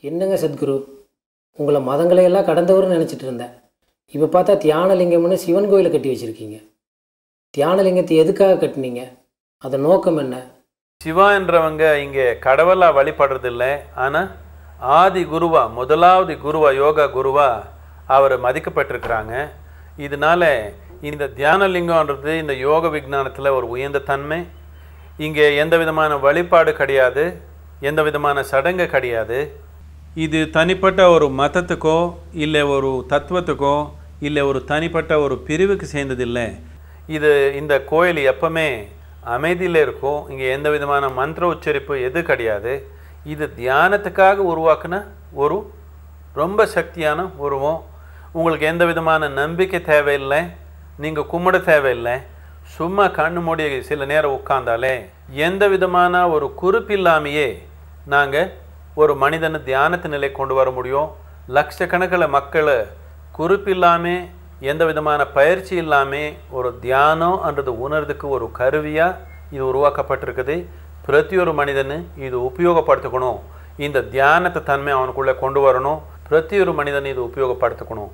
என்னங்க சத்குரு, உங்களை மதங்களையெல்லாம் கடந்தவர்னு நினச்சிட்டு இருந்தேன். இப்போ பார்த்தா தியானலிங்கம்னு சிவன் கோயிலை கட்டி வச்சுருக்கீங்க. தியானலிங்கத்தை எதுக்காக கட்டினீங்க? அதன் நோக்கம் என்ன? சிவா என்றவங்க இங்கே கடவுளாக வழிபடுறதில்லை, ஆனால் ஆதி குருவா, முதலாவது குருவா, யோகா குருவா அவர் மதிக்கப்பட்டிருக்கிறாங்க. இதனால் இந்த தியானலிங்கம்ன்றது இந்த யோக விஞ்ஞானத்தில் ஒரு உயர்ந்த தன்மை. இங்கே எந்த விதமான வழிபாடு கிடையாது, எந்த விதமான சடங்கு கிடையாது. இது தனிப்பட்ட ஒரு மதத்துக்கோ இல்லை ஒரு தத்துவத்துக்கோ இல்லை ஒரு தனிப்பட்ட ஒரு பிரிவுக்கு சேர்ந்ததில்லை. இந்த கோயில் எப்பவுமே அமைதியில் இருக்கும். இங்கே எந்த விதமான மந்திர உச்சரிப்பு எது கிடையாது. இது தியானத்துக்காக உருவாக்குன ஒரு ரொம்ப சக்தியான உருவம். உங்களுக்கு எந்த விதமான நம்பிக்கை தேவையில்லை, நீங்கள் கும்பிட தேவையில்லை. சும்மா கண்ணு மூடி சில நேரம் உட்கார்ந்தாலே எந்த விதமான ஒரு குறிப்பில்லாமையே நாங்கள் ஒரு மனிதனை தியானத்து நிலை கொண்டு வர முடியும். லட்சக்கணக்கில் மக்களை குறிப்பில்லாமல் எந்த விதமான பயிற்சி இல்லாமல் ஒரு தியானம்ன்றது உணர்றதுக்கு ஒரு கருவியாக இது உருவாக்கப்பட்டிருக்குது. பிரதி ஒரு மனிதனு இது உபயோகப்படுத்திக்கணும். இந்த தியானத்தை தன்மை அவனுக்குள்ளே கொண்டு வரணும். பிரதி ஒரு மனிதன் இது உபயோகப்படுத்திக்கணும்.